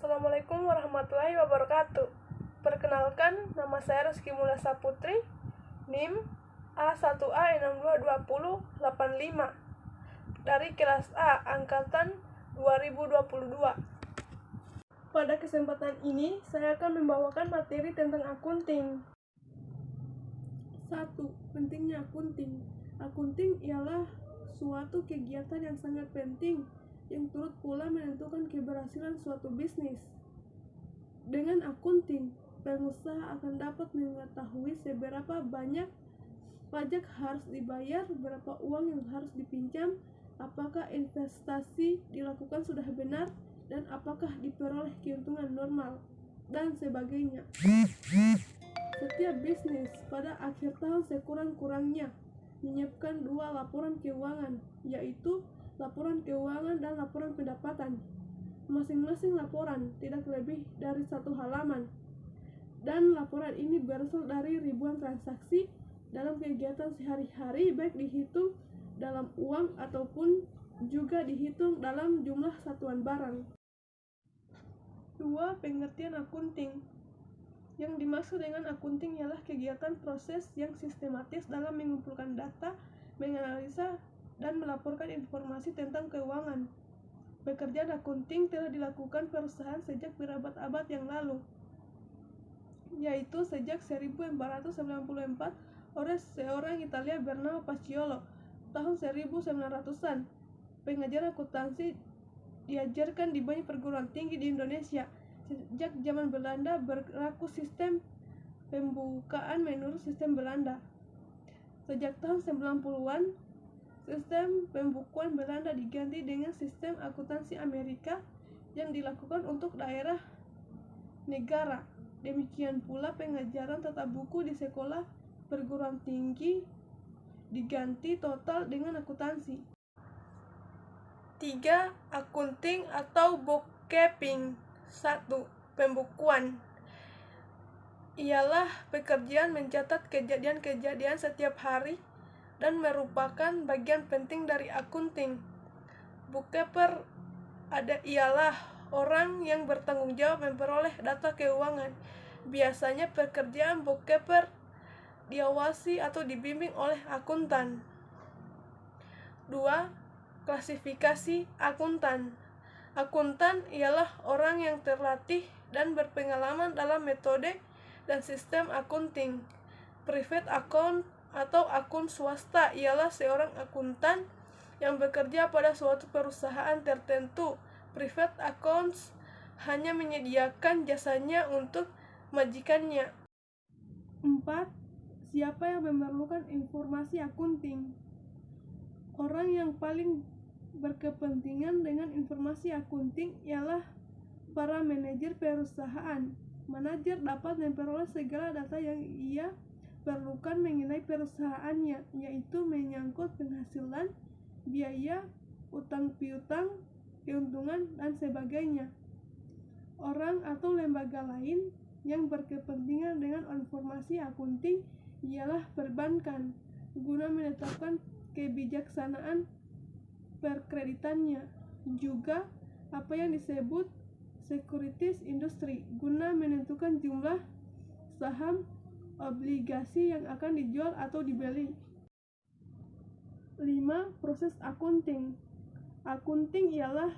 Assalamualaikum warahmatullahi wabarakatuh. Perkenalkan, nama saya Rizky Mulasa Putri, NIM A1A622085 dari kelas A angkatan 2022. Pada kesempatan ini, saya akan membawakan materi tentang akunting. 1. Pentingnya akunting. Akunting ialah suatu kegiatan yang sangat penting yang turut pula menentukan keberhasilan suatu bisnis. Dengan akunting, pengusaha akan dapat mengetahui seberapa banyak pajak harus dibayar, berapa uang yang harus dipinjam, apakah investasi dilakukan sudah benar, dan apakah diperoleh keuntungan normal, dan sebagainya. Setiap bisnis pada akhir tahun sekurang-kurangnya menyiapkan 2 laporan keuangan, yaitu laporan keuangan dan laporan pendapatan. Masing-masing laporan tidak lebih dari 1 halaman, dan laporan ini berasal dari ribuan transaksi dalam kegiatan sehari-hari, baik dihitung dalam uang ataupun juga dihitung dalam jumlah satuan barang. 2. Pengertian akunting. Yang dimaksud dengan akunting ialah kegiatan proses yang sistematis dalam mengumpulkan data, menganalisa, dan melaporkan informasi tentang keuangan. Pekerjaan akunting telah dilakukan perusahaan sejak berabad-abad yang lalu, yaitu sejak 1494 oleh seorang Italia bernama Paciolo tahun 1900-an. Pengajaran akuntansi diajarkan di banyak perguruan tinggi di Indonesia. Sejak zaman Belanda berlaku sistem pembukaan menurut sistem Belanda. Sejak tahun 90-an, sistem pembukuan Belanda diganti dengan sistem akuntansi Amerika yang dilakukan untuk daerah negara. Demikian pula pengajaran tata buku di sekolah perguruan tinggi diganti total dengan akuntansi. 3. Akunting atau bookkeeping. 1. Pembukuan ialah pekerjaan mencatat kejadian-kejadian setiap hari dan merupakan bagian penting dari akunting. Bookkeeper ialah orang yang bertanggung jawab memperoleh data keuangan. Biasanya pekerjaan bookkeeper diawasi atau dibimbing oleh akuntan. 2. Klasifikasi akuntan. Akuntan ialah orang yang terlatih dan berpengalaman dalam metode dan sistem akunting. Private account atau akun swasta ialah seorang akuntan yang bekerja pada suatu perusahaan tertentu. Private accounts hanya menyediakan jasanya untuk majikannya. 4. Siapa yang memerlukan informasi akunting? Orang yang paling berkepentingan dengan informasi akunting ialah para manajer perusahaan. Manajer dapat memperoleh segala data yang ia perlukan mengenai perusahaannya, yaitu menyangkut penghasilan, biaya, utang piutang, keuntungan, dan sebagainya. Orang atau lembaga lain yang berkepentingan dengan informasi akunting ialah perbankan, guna menetapkan kebijaksanaan perkreditannya. Juga apa yang disebut securities industry, guna menentukan jumlah saham obligasi yang akan dijual atau dibeli. 5. Proses akunting. Akunting ialah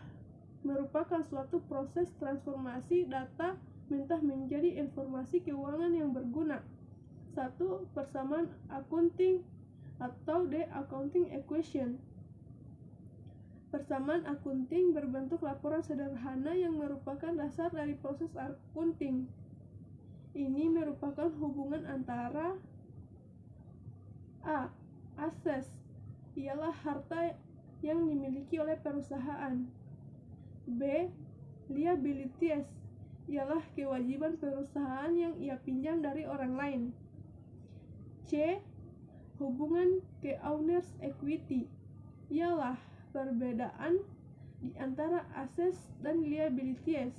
merupakan suatu proses transformasi data mentah menjadi informasi keuangan yang berguna. 1. Persamaan akunting atau the accounting equation. Persamaan akunting berbentuk laporan sederhana yang merupakan dasar dari proses akunting. Ini merupakan hubungan antara A. Ases ialah harta yang dimiliki oleh perusahaan. B. Liabilities ialah kewajiban perusahaan yang ia pinjam dari orang lain. C. Hubungan ke owner's equity ialah perbedaan di antara ases dan liabilities.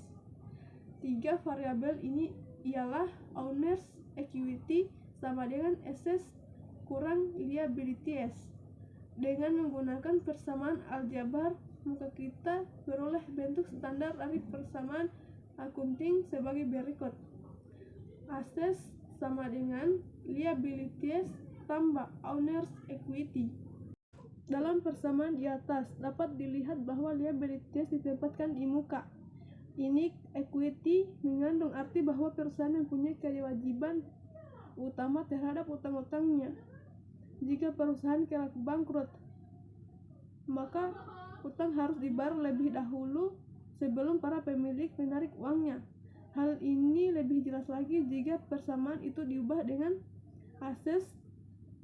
3 variabel ini ialah owner's equity sama dengan assets kurang liabilities. Dengan menggunakan persamaan aljabar, maka kita beroleh bentuk standar dari persamaan akunting sebagai berikut. Assets sama dengan liabilities tambah owner's equity. Dalam persamaan di atas, dapat dilihat bahwa liabilities ditempatkan di muka. Ini equity mengandung arti bahwa perusahaan mempunyai kewajiban utama terhadap utang-utangnya. Jika perusahaan kelak bangkrut, maka utang harus dibayar lebih dahulu sebelum para pemilik menarik uangnya. Hal ini lebih jelas lagi jika persamaan itu diubah dengan assets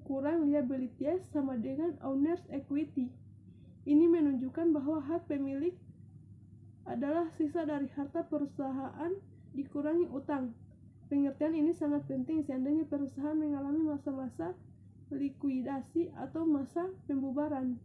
kurang liabilities sama dengan owner's equity. Ini menunjukkan bahwa hak pemilik adalah sisa dari harta perusahaan dikurangi utang. Pengertian ini sangat penting seandainya perusahaan mengalami masa-masa likuidasi atau masa pembubaran.